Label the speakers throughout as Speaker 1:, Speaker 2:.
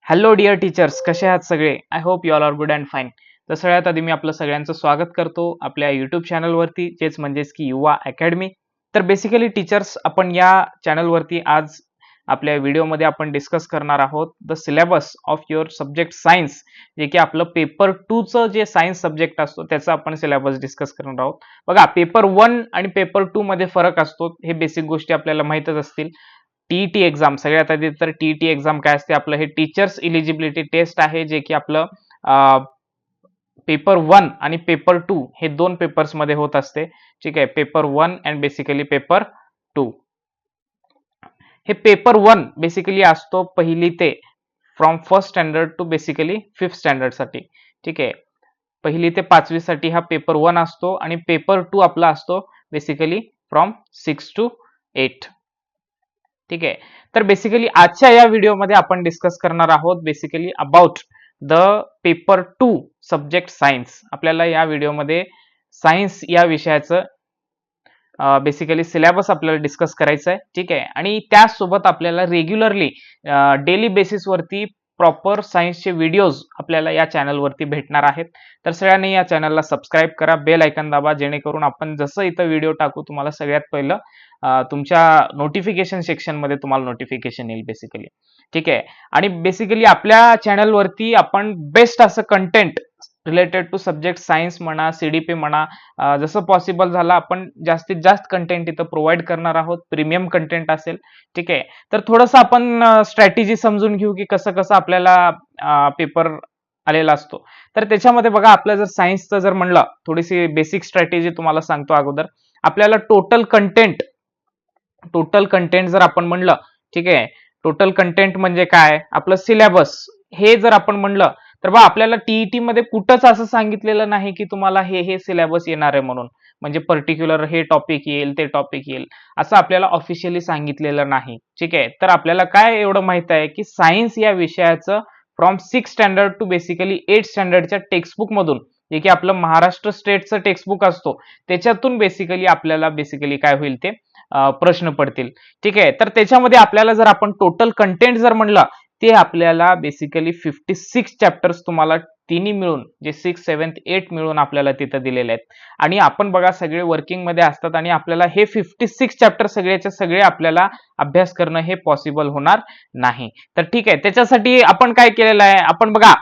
Speaker 1: Hello dear teachers, कसे आहात सगळे? I hope you all are good and fine. तर सगळ्यात आधी मी आपलं सगळ्यांचं स्वागत करतो आपल्या यूट्यूब चॅनलवरती, जेच म्हणजेच की युवा अकॅडमी. तर बेसिकली टीचर्स, आपण या चॅनलवरती आज आपल्या व्हिडिओमध्ये आपण डिस्कस करणार आहोत the syllabus of your subject science, जे की आपलं पेपर 2चं जे सायन्स सब्जेक्ट असतो त्याचा आपण सिलेबस डिस्कस करणार आहोत. बघा, पेपर 1 आणि पेपर 2 मध्ये फरक असतो, हे बेसिक गोष्टी आपल्याला माहीतच असतील. टीईटी एक्झाम, सगळ्यात आधी तर टीईटी एक्झाम काय असते, आपलं हे टीचर्स इलिजिबिलिटी टेस्ट आहे, जे की आपलं पेपर 1 आणि पेपर 2 हे दोन पेपर्स मध्ये होत असते. ठीक आहे, पेपर 1 अँड बेसिकली पेपर 2. हे पेपर 1 बेसिकली असतो पहिली ते from first standard to basically 5th standard साठी. ठीक आहे, पहिली ते 5वी साठी हा पेपर 1 असतो आणि पेपर 2 आपला असतो बेसिकली फ्रॉम 6 to 8. ठीक आहे, तर बेसिकली आजच्या या व्हिडिओमध्ये आपण डिस्कस करणार आहोत basically about the paper 2 subject science. आपल्याला या व्हिडिओमध्ये सायन्स या विषयाचं बेसिकली सिलेबस आपल्याला डिस्कस करायचं आहे. ठीक आहे, आणि त्याचसोबत आपल्याला रेग्युलरली डेली बेसिसवरती प्रॉपर सायन्सचे व्हिडिओज आपल्याला या चॅनलवरती भेटणार आहेत. तर सगळ्यांनी या चॅनलला सबस्क्राईब करा, बेल आयकॉन दाबा, जेणेकरून आपण जसं इथं व्हिडिओ टाकू तुम्हाला सगळ्यात पहिलं तुमच्या नोटिफिकेशन सेक्शनमध्ये तुम्हाला नोटिफिकेशन येईल बेसिकली. ठीक आहे, आणि बेसिकली आपल्या चॅनलवरती आपण बेस्ट असं content related to subject science म्हणा, सीडीपी म्हणा, जसं पॉसिबल झालं आपण जास्तीत जास्त कंटेंट इथं प्रोव्हाइड करणार आहोत. प्रीमियम कंटेंट असेल. ठीक आहे, तर थोडंसं आपण स्ट्रॅटेजी समजून घेऊ की कसं कसं आपल्याला पेपर आलेला असतो. तर त्याच्यामध्ये बघा, आपलं जर सायन्सचं जर म्हणलं, थोडीशी बेसिक स्ट्रॅटेजी तुम्हाला सांगतो अगोदर. आपल्याला टोटल कंटेंट जर आपण म्हणलं, ठीक आहे, टोटल कंटेंट म्हणजे काय, आपलं सिलेबस हे जर आपण म्हणलं, तर बा आपल्याला टीईटी मध्ये कुठंच असं सांगितलेलं नाही की तुम्हाला हे सिलेबस येणार आहे म्हणून, म्हणजे पर्टिक्युलर हे टॉपिक येईल, ते टॉपिक येईल, असं आपल्याला ऑफिशियली सांगितलेलं नाही. ठीक आहे, तर आपल्याला काय एवढं माहित आहे की सायन्स या विषयाचं फ्रॉम 6 स्टँडर्ड टू बेसिकली 8 स्टँडर्डच्या टेक्स्टबुक मधून, जे की आपलं महाराष्ट्र स्टेटचं टेक्स्टबुक असतो, त्याच्यातून बेसिकली आपल्याला बेसिकली काय होईल ते प्रश्न पडतील. ठीक आहे, तर त्याच्यामध्ये आपल्याला जर आपण टोटल कंटेंट जर म्हणलं, ते आपल्याला बेसिकली 56 चॅप्टर्स तुम्हाला तिन्ही मिळून, जे 6, 7, 8 मिळून आपल्याला तिथं दिलेले आहेत. आणि आपण बघा, सगळे वर्किंग मध्ये असतात आणि आपल्याला हे 56 चॅप्टर सगळेचे सगळे आपल्याला अभ्यास करणं हे पॉसिबल होणार नाही. तर ठीक आहे, त्याच्यासाठी आपण काय केलेलं आहे, आपण बघा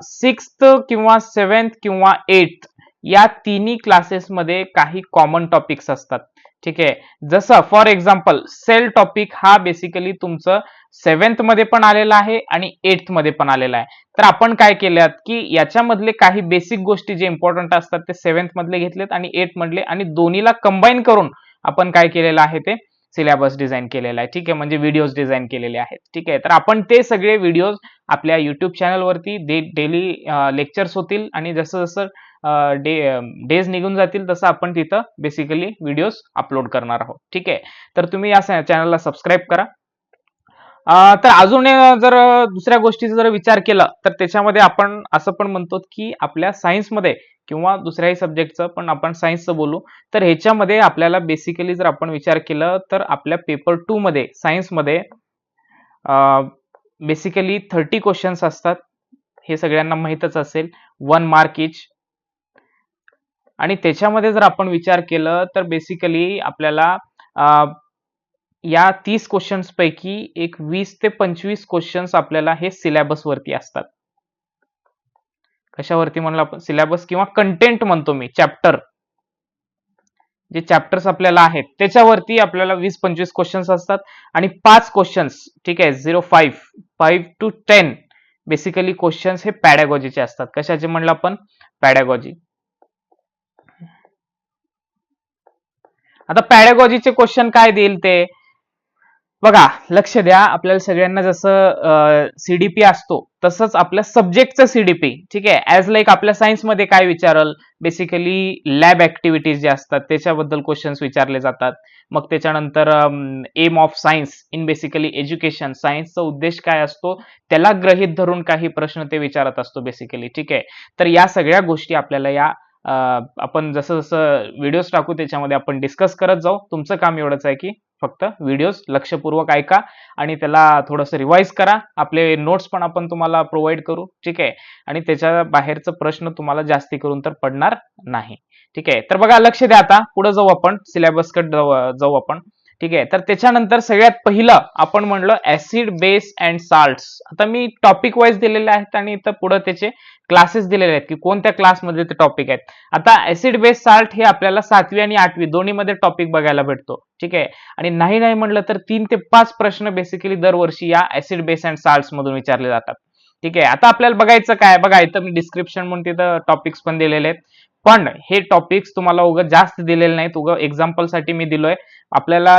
Speaker 1: 6th किंवा 7th किंवा 8th या तिन्ही क्लासेसमध्ये काही कॉमन टॉपिक्स असतात. ठीक आहे, जसं फॉर एक्झाम्पल सेल टॉपिक हा बेसिकली तुमचं 7th मध्ये पण आलेला आहे आणि 8th मध्ये पण आलेला आहे. तर आपण काय केलं की याच्यामधले काही बेसिक गोष्टी जे इम्पॉर्टंट असतात ते 7th मधले घेतलेत आणि 8th मधले, आणि दोन्हीला कंबाईन करून आपण काय केलेलं आहे ते सिलेबस डिझाईन केलेला आहे. ठीक आहे, म्हणजे व्हिडिओज डिझाईन केलेले आहेत. ठीक आहे, तर आपण ते सगळे व्हिडिओज आपल्या युट्यूब चॅनलवरती डेली लेक्चर्स होतील, आणि जसं जसं डेज निघून जातील तसं आपण तिथं बेसिकली व्हिडिओज अपलोड करणार आहोत. ठीक आहे, तर तुम्ही या चॅनलला सबस्क्राईब करा. तर अजून जर दुसऱ्या गोष्टीचा जर विचार केला, तर त्याच्यामध्ये आपण असं पण म्हणतो की आपल्या सायन्समध्ये किंवा दुसऱ्याही सब्जेक्टचं पण आपण सायन्सचं बोलू, तर ह्याच्यामध्ये आपल्याला बेसिकली जर आपण विचार केला, तर आपल्या पेपर 2 मध्ये सायन्समध्ये बेसिकली 30 क्वेश्चन्स असतात. हे सगळ्यांना माहीतच असेल, 1 मार्क इच. आणि त्याच्यामध्ये जर आपण विचार केलं, तर बेसिकली आपल्याला या 30 क्वेश्चन्स पैकी एक 20 ते 25 क्वेश्चन्स आपल्याला हे सिलेबस वरती असतात. कशावरती म्हणलं आपण, सिलेबस किंवा कंटेंट म्हणतो मी, चॅप्टर, जे चॅप्टर्स आपल्याला आहेत त्याच्यावरती आपल्याला 20-25 क्वेश्चन्स असतात. आणि 5 क्वेश्चन्स, ठीक आहे, 5 to 10 बेसिकली क्वेश्चन्स हे पॅडॅगॉजीचे असतात. कशाचे म्हणलं आपण, पॅडॅगॉजी. आता पॅडॅगॉजीचे क्वेश्चन काय देईल ते बघा, लक्ष द्या. आपल्याला सगळ्यांना जसं सीडीपी असतो तसंच आपल्या सब्जेक्टचं सीडीपी, ठीक आहे, ऍज लाईक आपल्या सायन्समध्ये काय विचारल, बेसिकली लॅब ऍक्टिव्हिटीज जे असतात त्याच्याबद्दल क्वेश्चन्स विचारले जातात. मग त्याच्यानंतर M of science in basically education, सायन्सचा उद्देश काय असतो त्याला गृहीत धरून काही प्रश्न ते विचारत असतो बेसिकली. ठीक आहे, तर या सगळ्या गोष्टी आपल्याला या आपण जसं जसं व्हिडिओज टाकू त्याच्यामध्ये आपण डिस्कस करत जाऊ. तुमचं काम एवढंच आहे की फक्त व्हिडिओज लक्षपूर्वक ऐका आणि त्याला थोडंसं रिवाइज करा. आपले नोट्स पण आपण तुम्हाला प्रोव्हाइड करू, ठीक आहे. आणि त्याच्या बाहेरचा प्रश्न तुम्हाला जास्ती करून तर पडणार नाही, ठीक आहे. तर बघा, लक्ष द्या, आता पुढे जाऊ आपण, सिलेबसकडे जाऊ आपण, ठीक आहे. तर त्याच्यानंतर सगळ्यात पहिलं आपण म्हणलं ऍसिड, बेस अँड साल्ट्स. आता मी टॉपिक वाईज दिलेले आहेत आणि इथं पुढे त्याचे क्लासेस दिलेले आहेत की कोणत्या क्लासमध्ये ते टॉपिक आहेत. आता ऍसिड, बेस, साल्ट हे आपल्याला 7वी आणि 8वी दोन्हीमध्ये टॉपिक बघायला भेटतो, ठीक आहे. आणि नाही म्हणलं तर 3 ते 5 प्रश्न बेसिकली दरवर्षी या ऍसिड, बेस अँड साल्ट्स मधून विचारले जातात, ठीक आहे. आता आपल्याला बघायचं काय, बघा इथं मी डिस्क्रिप्शन म्हणून तिथं टॉपिक्स पण दिलेले आहेत. पण हे टॉपिक्स तुम्हाला उगा जास्त दिलेले नाहीत, उगा एक्झाम्पल साठी मी दिलोय. आपल्याला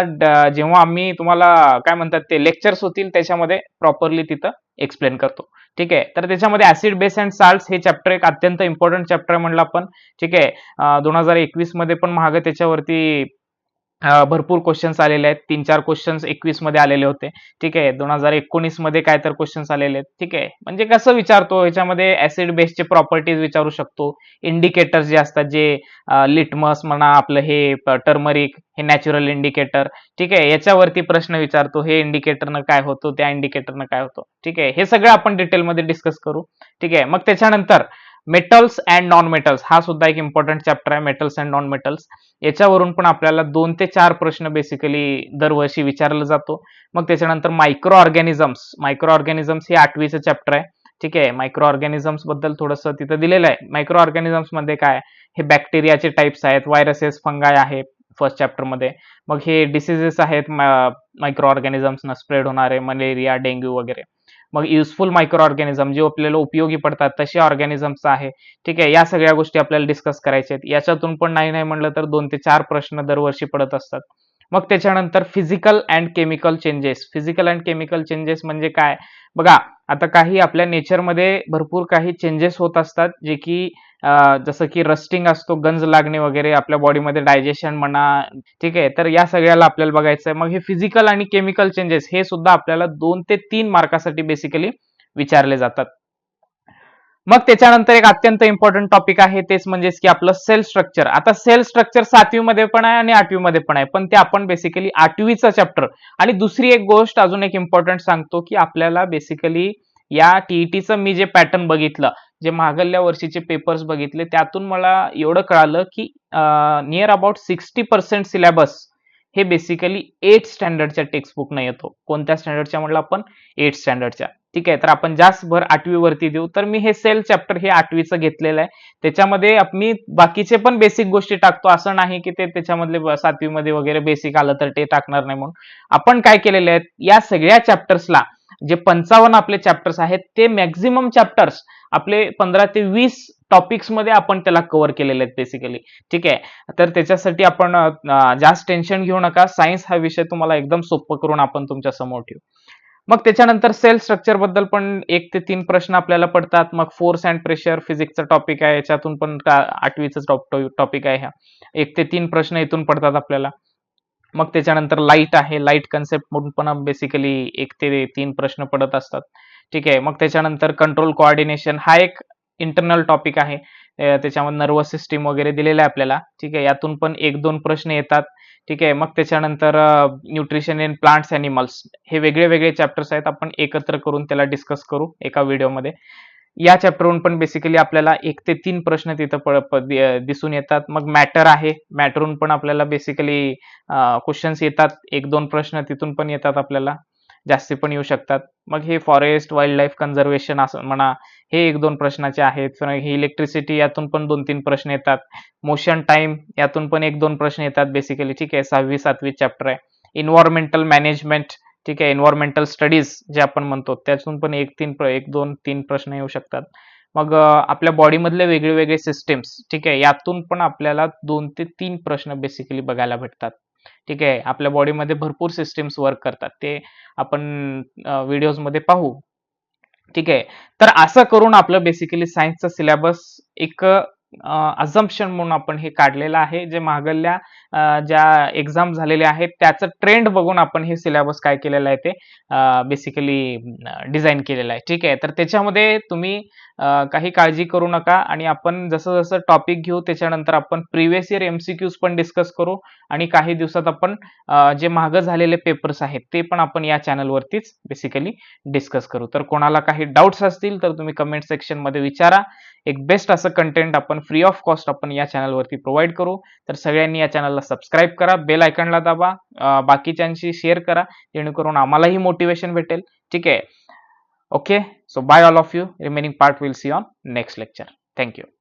Speaker 1: जेव्हा आम्ही तुम्हाला काय म्हणतात ते लेक्चर्स होतील त्याच्यामध्ये प्रॉपरली तिथं एक्सप्लेन करतो, ठीक आहे. तर त्याच्यामध्ये ऍसिड, बेस अँड साल्ट्स हे चॅप्टर एक अत्यंत इम्पॉर्टंट चॅप्टर म्हणलं आपण, ठीक आहे. 2021 मध्ये पण मागे त्याच्यावरती भरपूर क्वेश्चन्स आलेले आहेत. 3-4 क्वेश्चन्स 21 मध्ये आलेले होते, ठीक आहे. 2019 मध्ये काय तर क्वेश्चन्स आलेले आहेत, ठीक आहे. म्हणजे कसं विचारतो ह्याच्यामध्ये ऍसिड बेसचे प्रॉपर्टीज विचारू शकतो, इंडिकेटर्स जे असतात, जे लिटमस म्हणा, आपलं हे टर्मरिक, हे नॅचरल इंडिकेटर, ठीक आहे. याच्यावरती प्रश्न विचारतो, हे इंडिकेटरनं काय होतं, त्या इंडिकेटरनं काय होतं, ठीक आहे. हे सगळं आपण डिटेलमध्ये डिस्कस करू, ठीक आहे. मग त्याच्यानंतर मेटल्स अँड नॉन मेटल्स हा सुद्धा एक इम्पॉर्टंट चॅप्टर आहे, मेटल्स अँड नॉन मेटल्स. याच्यावरून पण आपल्याला 2 ते 4 प्रश्न बेसिकली दरवर्षी विचारला जातो. मग त्याच्यानंतर मायक्रो ऑर्गॅनिझम्स हे 8वीचं चॅप्टर आहे, ठीक आहे. मायक्रो ऑर्गॅनिझम्स बद्दल थोडंसं तिथं दिलेलं आहे. मायक्रो ऑर्गॅनिझम्स मध्ये काय, हे बॅक्टेरियाचे टाइप्स आहेत, व्हायरसेस, फंगाय आहे फर्स्ट चॅप्टर मध्ये. मग हे डिसीजेस आहेत मायक्रो ऑर्गॅनिझम्सना स्प्रेड होणारे, मलेरिया, डेंग्यू वगैरे. मग युजफुल मायक्रो ऑर्गॅनिझम जे आपल्याला उपयोगी पडतात तसे ऑर्गॅनिझम्स आहे, ठीक आहे. या सगळ्या गोष्टी आपल्याला डिस्कस करायच्या आहेत. याच्यातून पण नाही म्हणलं तर 2 ते 4 प्रश्न दरवर्षी पडत असतात. मग त्याच्यानंतर फिजिकल अँड केमिकल चेंजेस म्हणजे काय, बघा आता काही आपल्या नेचरमध्ये भरपूर काही चेंजेस होत असतात, जे की जसं की रस्टिंग असतो, गंज लागणे वगैरे, आपल्या बॉडीमध्ये डायजेशन म्हणा, ठीक आहे. तर या सगळ्याला आपल्याला बघायचं आहे. मग हे फिजिकल आणि केमिकल चेंजेस हे सुद्धा आपल्याला 2 ते 3 मार्कासाठी बेसिकली विचारले जातात. मग त्याच्यानंतर एक अत्यंत इम्पॉर्टंट टॉपिक आहे, तेच म्हणजेच की आपलं सेल स्ट्रक्चर. आता सेल स्ट्रक्चर 7वी मध्ये पण आहे आणि 8वी मध्ये पण आहे, पण ते आपण बेसिकली 8वीचा चॅप्टर. आणि दुसरी एक गोष्ट अजून एक इम्पॉर्टंट सांगतो की आपल्याला बेसिकली या टीईटीचं मी जे पॅटर्न बघितलं, जे मागल्या वर्षीचे पेपर्स बघितले, त्यातून मला एवढं कळालं की नियर अबाउट 60% सिलेबस हे बेसिकली 8th स्टँडर्डच्या टेक्स्टबुकनं येतो. कोणत्या स्टँडर्डच्या म्हणलं आपण, 8th स्टँडर्डच्या, ठीक आहे. तर आपण जास्त भर 8वी वरती देऊ. तर मी हे सेल चॅप्टर हे 8वीचं घेतलेलं आहे. त्याच्यामध्ये मी बाकीचे पण बेसिक गोष्टी टाकतो, असं नाही की ते त्याच्यामधले 7वी मध्ये वगैरे बेसिक आलं तर ते टाकणार नाही म्हणून. आपण काय केलेले आहेत, या सगळ्या चॅप्टर्सला जे 55 आपले चॅप्टर्स आहेत, ते मॅक्झिमम चॅप्टर्स आपले 15 ते 20 टॉपिक्स मध्ये आपण त्याला कव्हर केलेले आहेत बेसिकली, ठीक आहे. तर त्याच्यासाठी आपण जास्त टेन्शन घेऊ नका. सायन्स हा विषय तुम्हाला एकदम सोपं करून आपण तुमच्या समोर ठेवू. मग त्याच्यानंतर सेल स्ट्रक्चर बद्दल पण 1 ते 3 प्रश्न आपल्याला पडतात. मग फोर्स अँड प्रेशर फिजिक्सचा टॉपिक आहे, याच्यातून पण 8वीचा टॉपिक आहे हा. 1 ते 3 प्रश्न इथून पडतात आपल्याला. मग त्याच्यानंतर लाईट आहे, लाईट कन्सेप्ट म्हणून पण बेसिकली 1 ते 3 प्रश्न पडत असतात, ठीक आहे. मग त्याच्यानंतर कंट्रोल कोऑर्डिनेशन हा एक इंटरनल टॉपिक आहे. त्याच्यामध्ये नर्वस सिस्टीम वगैरे दिलेलं आहे आपल्याला, ठीक आहे. यातून पण 1-2 प्रश्न येतात, ठीक आहे. मग त्याच्यानंतर न्यूट्रिशन इन प्लांट्स ॲनिमल्स हे वेगळे वेगळे चॅप्टर्स आहेत. आपण एकत्र करून त्याला डिस्कस करू एका व्हिडिओमध्ये. या चॅप्टरवरून पण बेसिकली आपल्याला 1 ते 3 प्रश्न तिथं दिसून येतात. मग मॅटर आहे, मॅटरवरून पण आपल्याला बेसिकली क्वेश्चन्स येतात. 1-2 प्रश्न तिथून पण येतात आपल्याला, जास्ती पण येऊ शकतात. मग हे फॉरेस्ट वाईल्ड लाईफ कन्झर्वेशन असं म्हणा, हे 1-2 प्रश्नाचे आहेत. ही इलेक्ट्रिसिटी यातून पण 2-3 प्रश्न येतात. मोशन टाइम यातून पण 1-2 प्रश्न येतात बेसिकली, ठीक आहे. 6वी-7वी चॅप्टर आहे. इन्व्हायरमेंटल मॅनेजमेंट, ठीक आहे. एन्व्हायरमेंटल स्टडीज जे आपण म्हणतो, त्यातून पण 1-2-3 प्रश्न येऊ शकतात. मग आपल्या बॉडीमधले वेगळे वेगळे सिस्टीम्स, ठीक आहे. यातून पण आपल्याला 2 ते 3 प्रश्न बेसिकली बघायला भेटतात, ठीक आहे. आपल्या बॉडीमध्ये भरपूर सिस्टीम्स वर्क करतात, ते आपण व्हिडिओजमध्ये पाहू, ठीक आहे. तर असं करून आपलं बेसिकली सायन्सचा सिलेबस एक अझम्पशन म्हणून आपण हे काढलेलं आहे, जे मागल्या ज्या एक्झाम झालेल्या आहेत त्याचं ट्रेंड बघून आपण हे सिलेबस काय केलेलं आहे ते बेसिकली डिझाईन केलेलं आहे. ठीक आहे. तर त्याच्यामध्ये तुम्ही काही काळजी करू नका आणि आपण जसं जसं टॉपिक घेऊ त्याच्यानंतर आपण प्रिव्हियस इयर एमसीक्यूज पण डिस्कस करू आणि काही दिवसात आपण जे मागं झालेले पेपर्स आहेत ते पण आपण या चॅनलवरतीच बेसिकली डिस्कस करू. तर कोणाला काही डाऊट्स असतील तर तुम्ही कमेंट सेक्शनमध्ये विचारा. एक बेस्ट असं कंटेंट आपण फ्री ऑफ कॉस्ट आपण या चॅनलवरती प्रोव्हाइड करू. तर सगळ्यांनी या चॅनलला सबस्क्राईब करा, बेल आयकॉनला दाबा, बाकीच्यांशी शेअर करा जेणेकरून आम्हालाही मोटिवेशन भेटेल. ठीक आहे. Okay, so bye all of you. Remaining part we'll see on next lecture. Thank you.